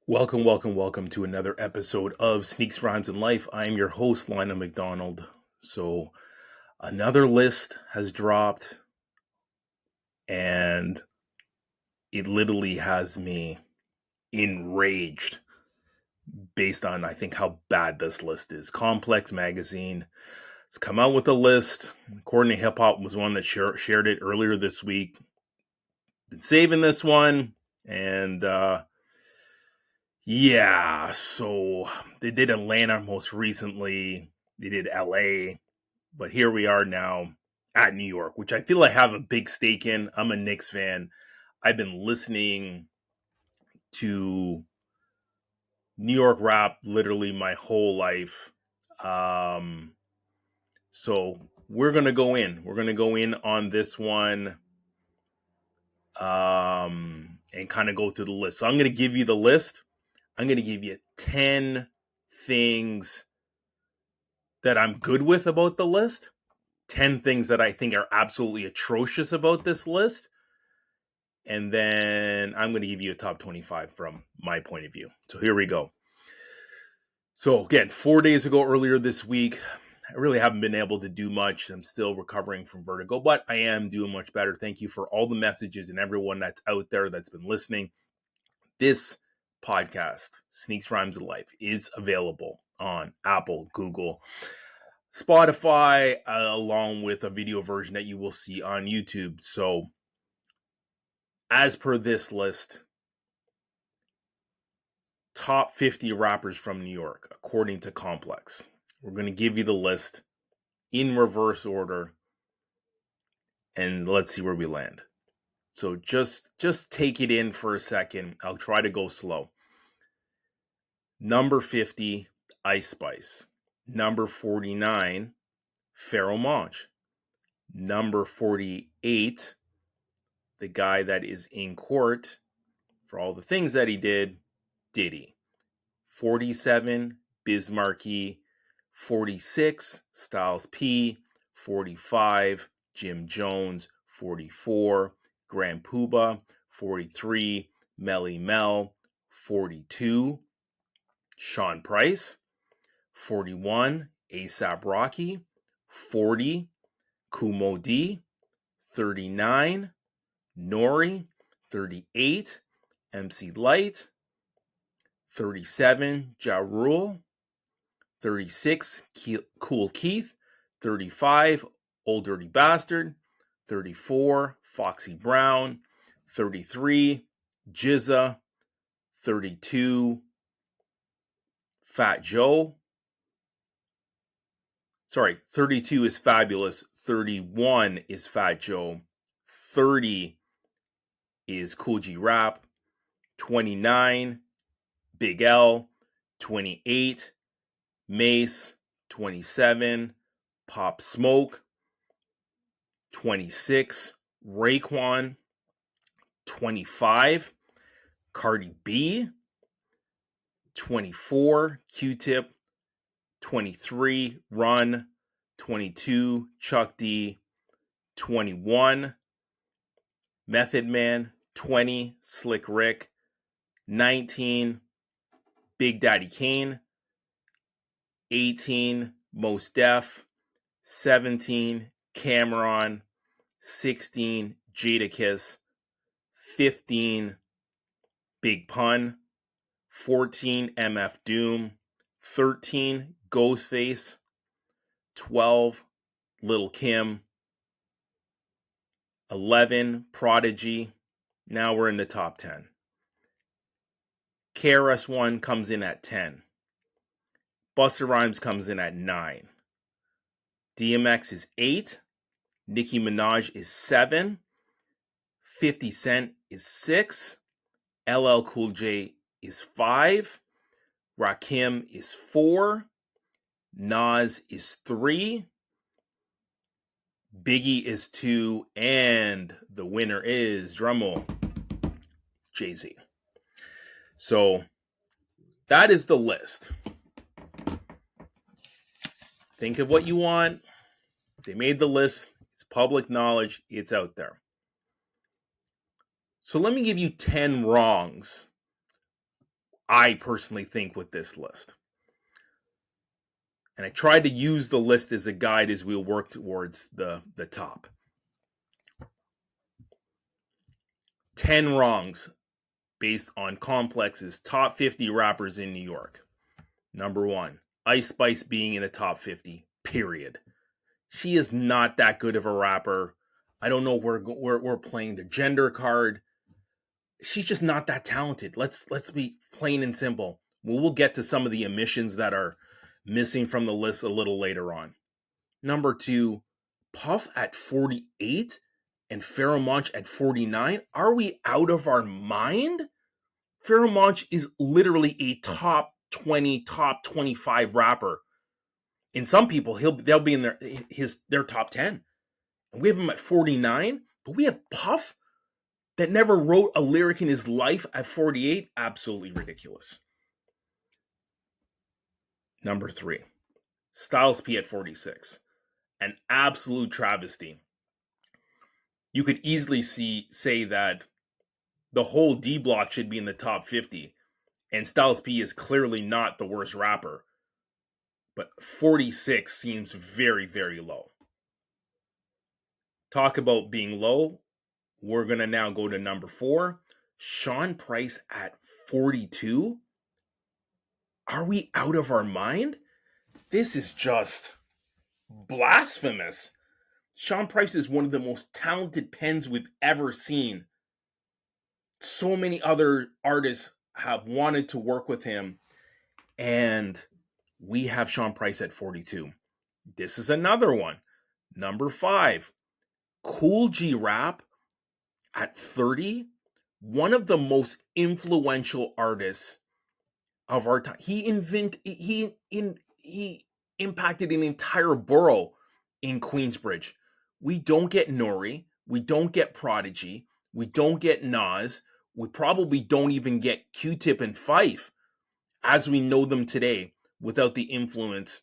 Welcome to another episode of Sneaks, Rhymes, and Life. I am your host, Lionel McDonald. So, another list has dropped, and it literally has me enraged based on, I think, how bad this list is. Complex Magazine has come out with a list. According to Hip Hop was one that shared it earlier this week. Been saving this one, and yeah, so they did Atlanta most recently. They did LA, but here we are now at New York, which I feel I have a big stake in. I'm a Knicks fan. I've been listening to New York rap literally my whole life. Um, so we're gonna go in. We're gonna go in on this one, and kind of go through the list. So I'm gonna give you the list. I'm gonna give you 10 things that I'm good with about the list, 10 things that I think are absolutely atrocious about this list, and then I'm going to give you a top 25 from my point of view. So here we go. So again, 4 days ago, earlier this week, I really haven't been able to do much. I'm still recovering from vertigo, but I am doing much better. Thank you for all the messages and everyone that's out there that's been listening. This podcast, Sneaks, Rhymes, and Life, is available on Apple, Google, Spotify, along with a video version that you will see on YouTube. So, as per this list, top 50 rappers from New York, according to Complex. We're going to give you the list in reverse order, and let's see where we land. So just take it in for a second. I'll try to go slow. Number 50, Ice Spice. Number 49, Pharoah Monch. Number 48, the guy that is in court for all the things that he did, Diddy. 47, Biz Markie. 46, Styles P. 45, Jim Jones. 44, Grand Puba. 43, Melly Mel. 42, Sean Price. 41, ASAP Rocky. 40, Kumo D. 39, Nori. 38, MC Light. 37, Ja Rule. 36, Cool Keith. 35, Old Dirty Bastard. 34, Foxy Brown. 33, Jizza. 32, Fat Joe. Sorry, 32 is Fabulous. 31 is Fat Joe. 30 is Cool G Rap. 29, Big L. 28, Mace. 27, Pop Smoke. 26, Raekwon. 25, Cardi B. 24, Q-Tip. 23, Run. 22, Chuck D. 21, Method Man. 20, Slick Rick. 19, Big Daddy Kane. 18, Mos Def. 17, Cameron. 16, Jadakiss. 15, Big Pun. 14, MF Doom. 13, Ghostface. 12, Lil Kim. 11, Prodigy. Now we're in the top 10. KRS-One comes in at 10. Busta Rhymes comes in at 9. DMX is 8. Nicki Minaj is 7. 50 Cent is 6. LL Cool J is 5. Rakim is 4. Nas is 3. Biggie is 2. And the winner is, drumroll, Jay-Z. So that is the list. Think of what you want. They made the list. It's public knowledge. It's out there. So let me give you 10 wrongs I personally think, with this list. And I tried to use the list as a guide as we work towards the top. 10 wrongs based on Complex's top 50 rappers in New York. Number 1, Ice Spice being in the top 50, period. She is not that good of a rapper. I don't know, we're playing the gender card. She's just not that talented. Let's be plain and simple. We'll get to some of the omissions that are missing from the list a little later on. Number 2, Puff at 48 and Pharoah Monch at 49. Are we out of our mind? Pharoah Monch is literally a top 20, top 25 rapper. In some people, they'll be in their top 10. And we have him at 49, but we have Puff that never wrote a lyric in his life at 48. Absolutely ridiculous. Number 3, Styles P at 46. An absolute travesty. You could easily say that the whole D block should be in the top 50, and Styles P is clearly not the worst rapper. But 46 seems very, very low. Talk about being low. We're going to now go to number 4. Sean Price at 42. Are we out of our mind? This is just blasphemous. Sean Price is one of the most talented pens we've ever seen. So many other artists have wanted to work with him, and we have Sean Price at 42. This is another one. Number 5, Cool G Rap at 30. One of the most influential artists of our time. He impacted an entire borough in Queensbridge. We don't get Nori. We don't get Prodigy. We don't get Nas. We probably don't even get Q-Tip and Phife as we know them today without the influence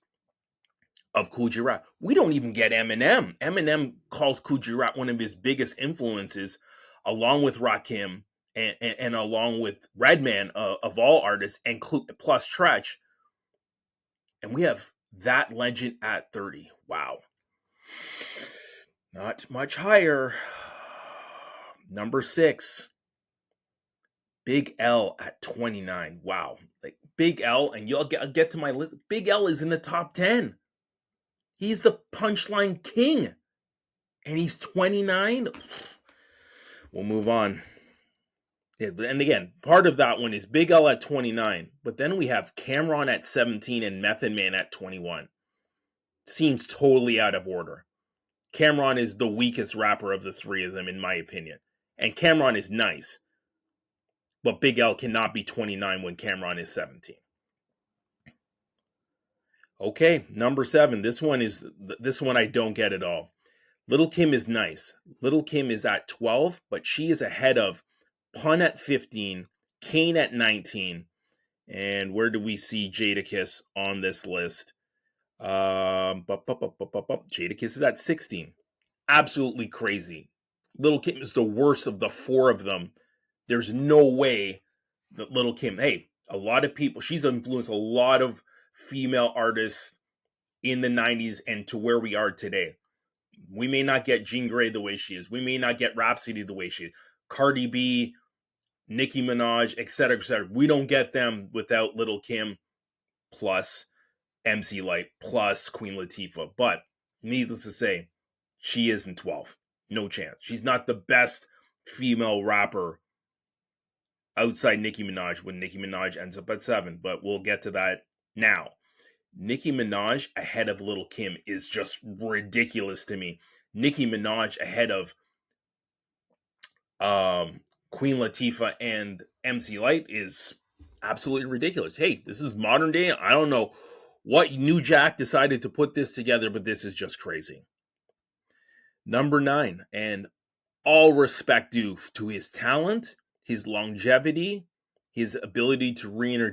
of Kool G Rap. We don't even get Eminem. Eminem calls Kool G Rap one of his biggest influences, along with Rakim and along with Redman, of all artists, and plus Tretch. And we have that legend at 30. Wow. Not much higher. Number 6, Big L at 29. Wow. Like Big L, and I'll get to my list. Big L is in the top 10. He's the punchline king. And he's 29. We'll move on. Yeah, and again, part of that one is Big L at 29. But then we have Cameron at 17 and Method Man at 21. Seems totally out of order. Cameron is the weakest rapper of the three of them, in my opinion. And Cameron is nice. But Big L cannot be 29 when Cameron is 17. Okay, number 7. This one I don't get at all. Little Kim is nice. Little Kim is at 12, but she is ahead of Pun at 15, Kane at 19, and where do we see Jadakiss on this list? Jadakiss is at 16. Absolutely crazy. Little Kim is the worst of the 4 of them. There's no way that Little Kim, hey, a lot of people, she's influenced a lot of female artists in the 90s and to where we are today. We may not get Jean Grey the way she is. We may not get Rhapsody the way she is. Cardi B, Nicki Minaj, etc., etc. We don't get them without Little Kim plus MC Lyte plus Queen Latifah. But needless to say, she isn't 12. No chance. She's not the best female rapper outside Nicki Minaj when Nicki Minaj ends up at 7. But we'll get to that now. Nicki Minaj ahead of Little Kim is just ridiculous to me. Nicki Minaj ahead of Queen Latifah and MC Lyte is absolutely ridiculous. Hey, this is modern day. I don't know what New Jack decided to put this together, but this is just crazy. Number 9, and all respect due to his talent, his longevity, his ability to reinvent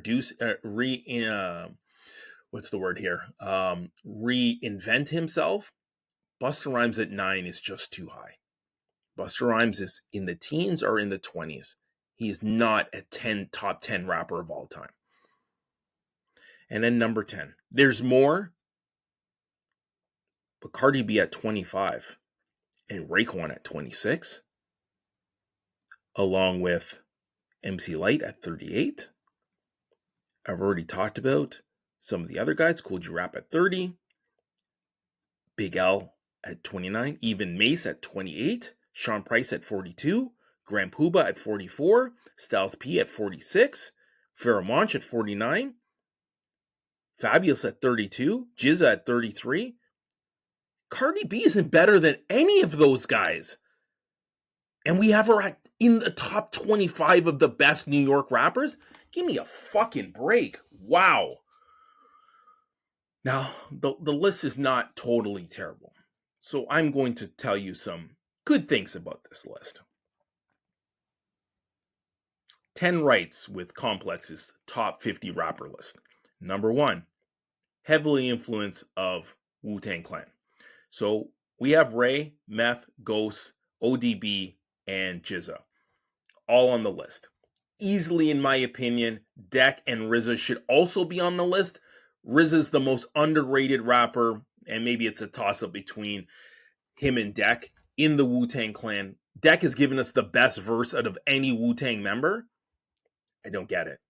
himself. Busta Rhymes at 9 is just too high. Busta Rhymes is in the teens or in the 20s. He is not a top 10 rapper of all time. And then number 10. There's more, but Cardi B at 25 and Raekwon at 26, along with MC Lyte at 38. I've already talked about some of the other guys. Kool G Rap at 30. Big L at 29. Even Mace at 28. Sean Price at 42. Grand Puba at 44. Styles P at 46. Pharoah Monch at 49. Fabulous at 32. Jizza at 33. Cardi B isn't better than any of those guys. And we have her in the top 25 of the best New York rappers? Give me a fucking break. Wow. Now, the list is not totally terrible. So I'm going to tell you some good things about this list. 10 Rights with Complex's top 50 rapper list. Number 1, heavily influence of Wu-Tang Clan. So we have Ray, Meth, Ghost, ODB, and Jizza all on the list. Easily, in my opinion, Deck and RZA should also be on the list. RZA's the most underrated rapper, and maybe it's a toss-up between him and Deck in the Wu-Tang Clan. Deck has given us the best verse out of any Wu-Tang member. I don't get it.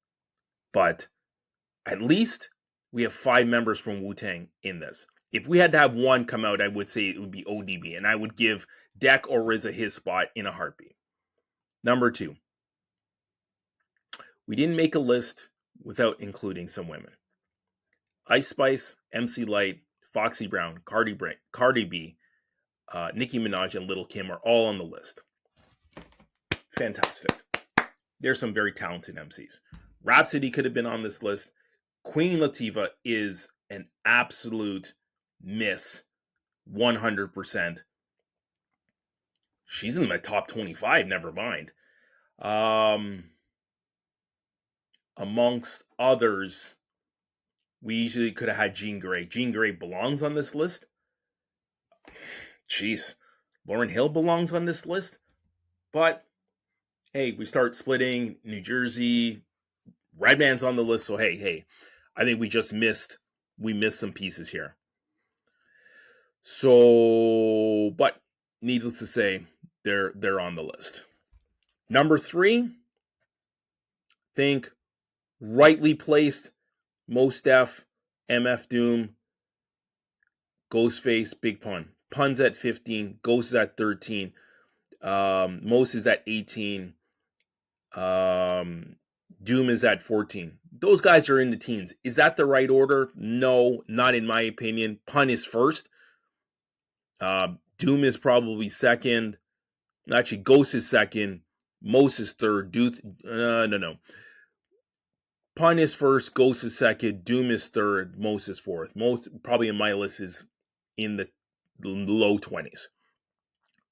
But at least we have 5 members from Wu-Tang in this. If we had to have one come out, I would say it would be ODB, and I would give Deck or RZA his spot in a heartbeat. Number 2. We didn't make a list without including some women. Ice Spice, MC Lyte, Foxy Brown, Cardi B, Nicki Minaj, and Lil' Kim are all on the list. Fantastic. There's some very talented MCs. Rhapsody could have been on this list. Queen Latifah is an absolute miss, 100%. She's in my top 25, never mind. Amongst others, we easily could have had Jean Grey. Jean Grey belongs on this list. Jeez. Lauryn Hill belongs on this list. But, hey, we start splitting. New Jersey, Redman's on the list. So, hey, I think we missed some pieces here. So, but needless to say, they're on the list. Number 3, think rightly placed, Mos Def, MF Doom, Ghostface, Big Pun. Pun's at 15, Ghost is at 13, Mos is at 18, Doom is at 14. Those guys are in the teens. Is that the right order? No, not in my opinion. Pun is first. Doom is probably second. Actually, Ghost is second. Mos is third. No. Pun is first. Ghost is second. Doom is third. Mos is fourth. Most probably in my list is in the low 20s.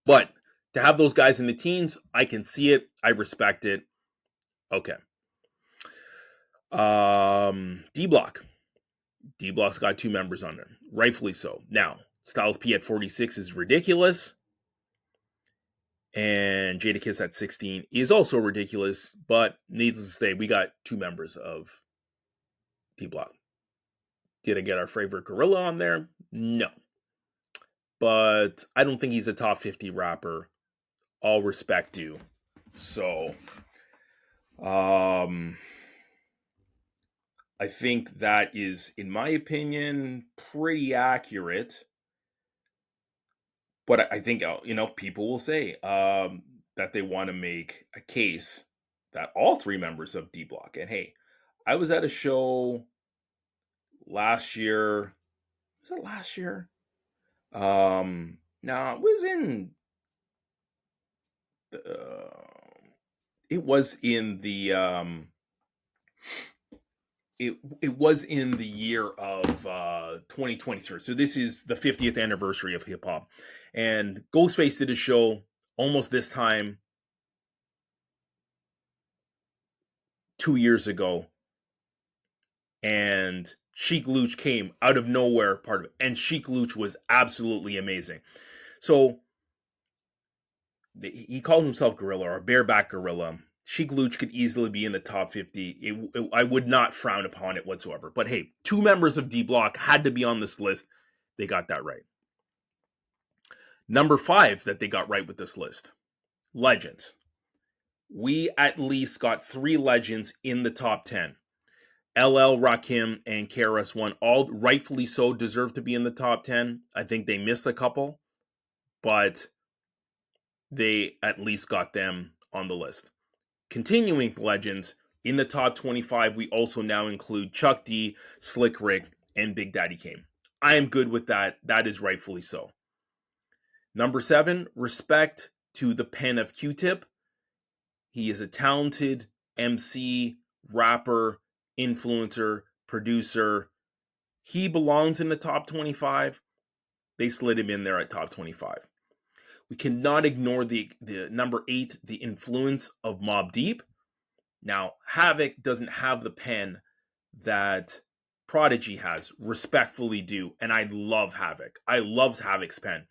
But to have those guys in the teens, I can see it. I respect it. Okay. D-Block. D-Block's got 2 members on there. Rightfully so. Now, Styles P at 46 is ridiculous. And Jadakiss at 16 is also ridiculous. But needless to say, we got 2 members of D-Block. Did I get our favorite gorilla on there? No. But I don't think he's a top 50 rapper. All respect due. So, I think that is, in my opinion, pretty accurate. But I think, people will say that they want to make a case that all 3 members of D-Block. And hey, I was at a show last year. Was it last year? No, it was in. It was in the. It was in the year of 2023. So this is the 50th anniversary of hip hop, and Ghostface did a show almost this time 2 years ago, and Sheik Luch came out of nowhere, part of it, and Sheik Luch was absolutely amazing. So he calls himself Gorilla or Bareback Gorilla. Sheik Luch could easily be in the top 50. I would not frown upon it whatsoever. But hey, 2 members of D Block had to be on this list. They got that right. Number 5 that they got right with this list, legends. We at least got 3 legends in the top 10. LL, Rakim, and KRS-One, all rightfully so, deserve to be in the top 10. I think they missed a couple, but they at least got them on the list. Continuing legends, in the top 25, we also now include Chuck D, Slick Rick, and Big Daddy Kane. I am good with that. That is rightfully so. Number 7, respect to the pen of Q-Tip. He is a talented MC, rapper, influencer, producer. He belongs in the top 25. They slid him in there at top 25. We cannot ignore the number 8, the influence of Mobb Deep. Now, Havoc doesn't have the pen that Prodigy has, respectfully do, and I love Havoc. I love Havoc's pen.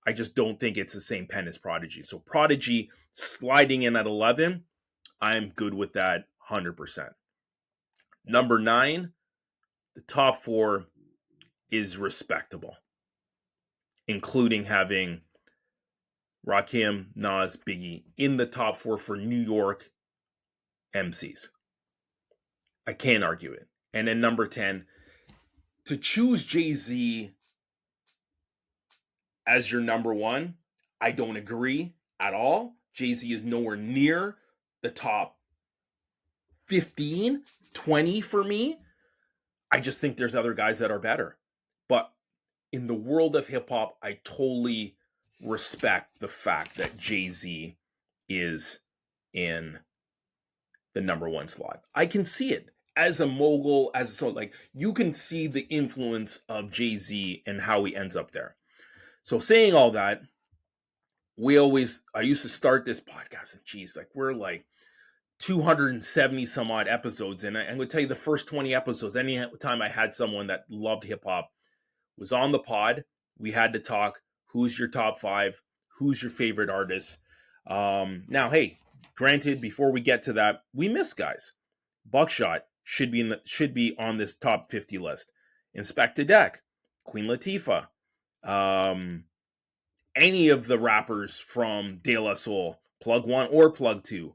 I just don't think it's the same pen as Prodigy. So Prodigy sliding in at 11, I'm good with that 100%. Number 9, the top 4 is respectable, including having Rakim, Nas, Biggie in the top 4 for New York MCs. I can't argue it. And then number 10, to choose Jay-Z as your number 1, I don't agree at all. Jay-Z is nowhere near the top 15, 20 for me. I just think there's other guys that are better. But in the world of hip-hop, I totally respect the fact that Jay-Z is in the number 1 slot. I can see it as a mogul, you can see the influence of Jay-Z and how he ends up there. So saying all that, I used to start this podcast and we're like 270 some odd episodes. And I'm going to tell you the first 20 episodes, any time I had someone that loved hip hop was on the pod, we had to talk, who's your top 5, who's your favorite artist. Now, hey, granted, before we get to that, we miss guys. Buckshot should be on this top 50 list. Inspector Deck, Queen Latifah, any of the rappers from De La Soul, Plug 1 or Plug 2.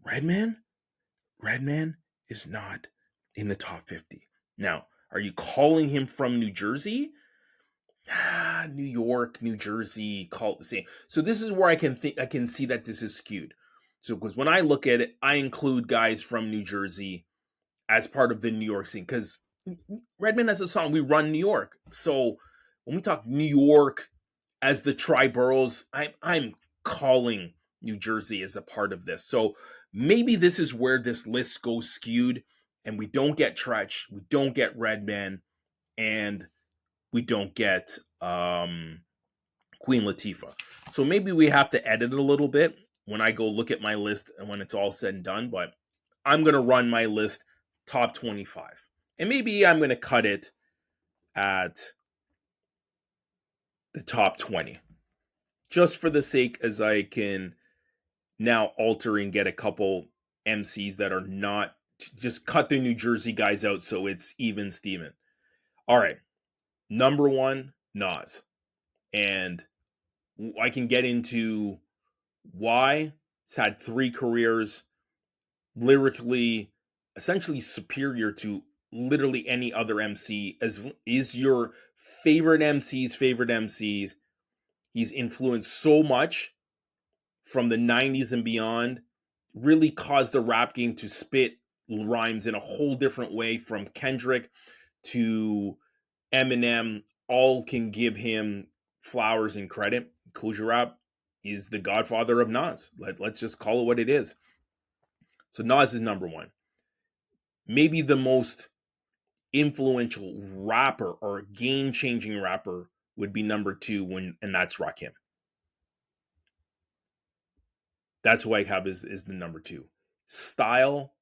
Redman is not in the top 50. Now, are you calling him from New Jersey? New York, New Jersey, call it the same. So this is where I can see that this is skewed. So because when I look at it, I include guys from New Jersey as part of the New York scene. Because Redman has a song, We Run New York. So when we talk New York as the tri-boroughs, I'm calling New Jersey as a part of this. So maybe this is where this list goes skewed, and we don't get Tretch, we don't get Redman, and we don't get Queen Latifah. So maybe we have to edit a little bit when I go look at my list and when it's all said and done, but I'm going to run my list top 25. And maybe I'm going to cut it at the top 20. Just for the sake as I can now alter and get a couple MCs that are not, just cut the New Jersey guys out so it's even Steven. All right. Number 1, Nas. And I can get into why. He's had 3 careers, lyrically, essentially superior to literally any other MC. As is your favorite MC's favorite MCs. He's influenced so much from the 90s and beyond, really caused the rap game to spit rhymes in a whole different way, from Kendrick to Eminem. All can give him flowers and credit. Kool Rap is the godfather of Nas. Let's just call it what it is. So Nas is number 1. Maybe the most influential rapper or game-changing rapper would be number 2, and that's Rakim. That's who I have is the number 2. Style,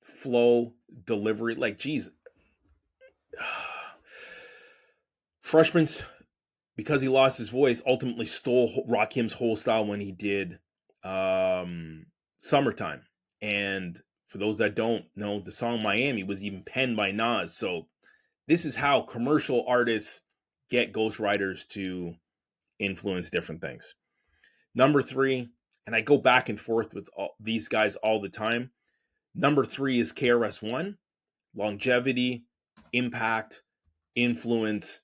flow, delivery, geez. Freshman's, because he lost his voice, ultimately stole Rakim's whole style when he did Summertime. And for those that don't know, the song Miami was even penned by Nas. So this is how commercial artists get ghostwriters to influence different things. Number 3, and I go back and forth with these guys all the time. Number 3 is KRS-One. Longevity, impact, influence,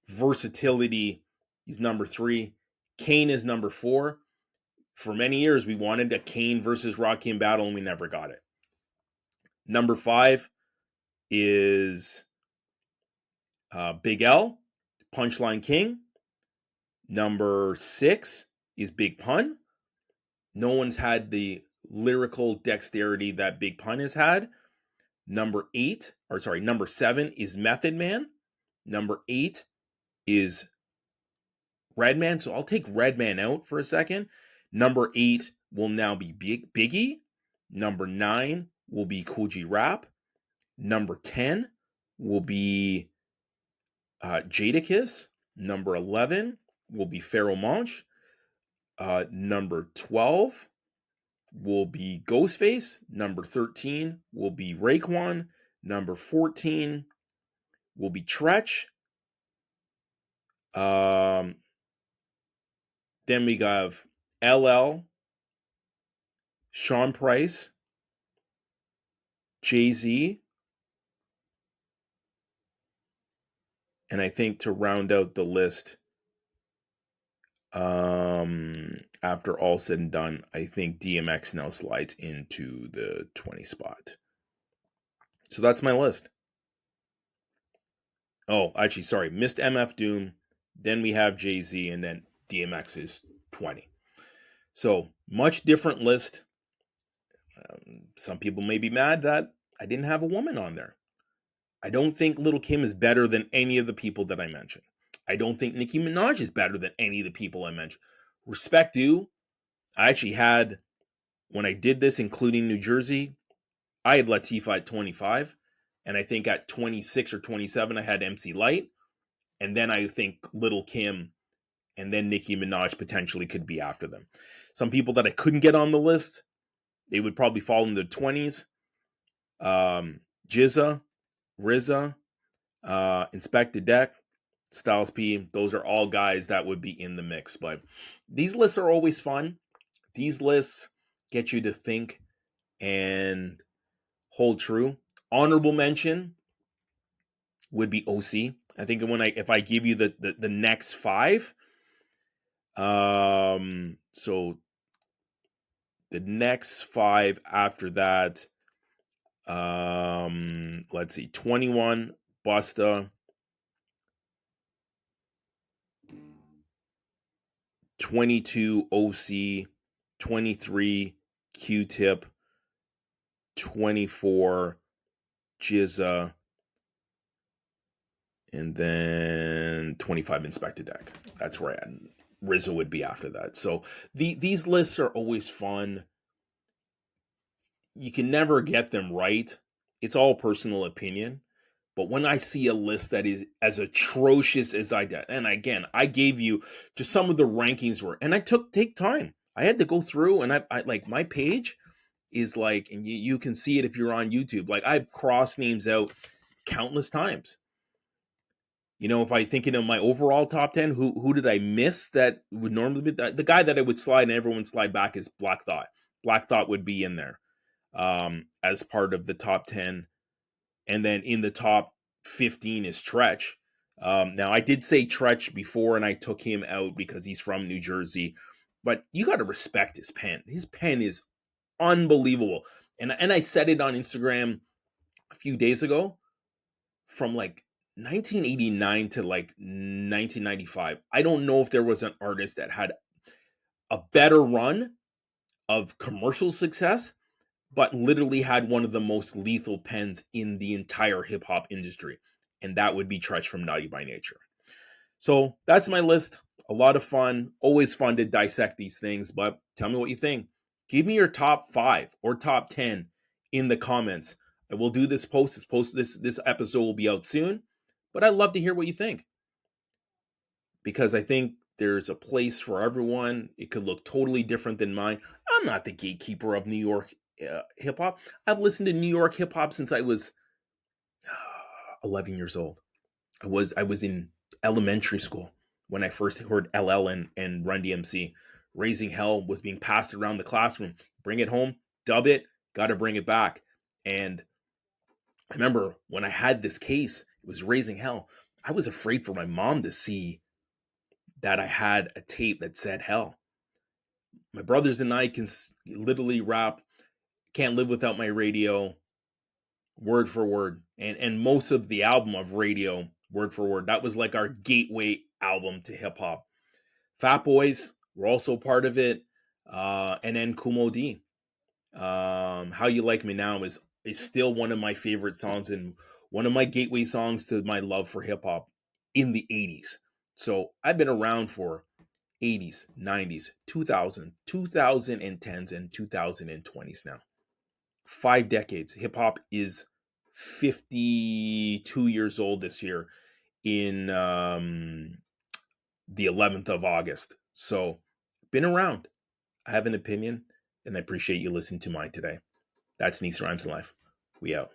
versatility. He's number 3. Kane is number 4. For many years, we wanted a Kane versus Rakim battle, and we never got it. Number 5 is Big L, Punchline King. Number 6 is Big Pun. No one's had the lyrical dexterity that Big Pun has had. Number 7 is Method Man. Number 8 is Redman. So I'll take Redman out for a second. Number 8 will now be Biggie. Number 9 will be Kool G Rap. Number 10 will be Jadakiss. Number 11 will be Pharoah Monch. Number 12 will be Ghostface. Number 13 will be Raekwon. Number 14 will be Tretch. Then we have LL, Sean Price, Jay-Z, and I think to round out the list, after all said and done, I think DMX now slides into the 20 spot. So that's my list. Oh, actually, sorry. Missed MF Doom. Then we have Jay-Z, and then DMX is 20. So much different list. Some people may be mad that I didn't have a woman on there. I don't think Lil' Kim is better than any of the people that I mentioned. I don't think Nicki Minaj is better than any of the people I mentioned. Respect due. I actually had, when I did this, including New Jersey, I had Latifah at 25. And I think at 26 or 27, I had MC Lyte. And then I think Lil' Kim and then Nicki Minaj potentially could be after them. Some people that I couldn't get on the list, they would probably fall in the 20s. Jizza, RZA, Inspector Deck, Styles P. Those are all guys that would be in the mix. But these lists are always fun. These lists get you to think and hold true. Honorable mention would be OC. I think if I give you the next 5, so the next 5 after that, let's see, 21 Busta, 22 OC, 23 Q-Tip, 24 Jizza, and then 25 Inspector Deck. That's where RZA would be after that. So these lists are always fun. You can never get them right. It's all personal opinion. But when I see a list that is as atrocious as I did, and again, I gave you just some of the rankings were, and I take time. I had to go through, and I like my page is like, and you can see it if you're on YouTube. Like I've crossed names out countless times. You know, if I thinking of my overall top 10, who did I miss that would normally be the guy that I would slide and everyone slide back is Black Thought. Black Thought would be in there as part of the top 10. And then in the top 15 is Tretch. Now, I did say Tretch before, and I took him out because he's from New Jersey. But you got to respect his pen. His pen is unbelievable. And I said it on Instagram a few days ago. From like 1989 to like 1995, I don't know if there was an artist that had a better run of commercial success, but literally had one of the most lethal pens in the entire hip hop industry. And that would be Tretch from Naughty by Nature. So that's my list. A lot of fun. Always fun to dissect these things, but tell me what you think. Give me your top 5 or top 10 in the comments. I will do this post. This episode will be out soon, but I'd love to hear what you think. Because I think There's a place for everyone. It could look totally different than mine. I'm not the gatekeeper of New York hip hop. I've listened to New York hip hop since I was 11 years old. I was in elementary school when I first heard LL and Run DMC. Raising Hell was being passed around the classroom. Bring it home, dub it, got to bring it back. And I remember when I had this case, it was Raising Hell. I was afraid for my mom to see that I had a tape that said hell. My brothers and I can literally rap Can't Live Without My Radio word for word. And most of the album of Radio word for word. That was like our gateway album to hip hop. Fat Boys were also part of it. And then Kumo D. How You Like Me Now is still one of my favorite songs and one of my gateway songs to my love for hip hop in the 80s. So I've been around for 80s, 90s, 2000, 2010s, and 2020s now. 5 decades. Hip hop is 52 years old this year in the 11th of August. So, been around. I have an opinion, and I appreciate you listening to mine today. That's Nice Rhymes in Life. We out.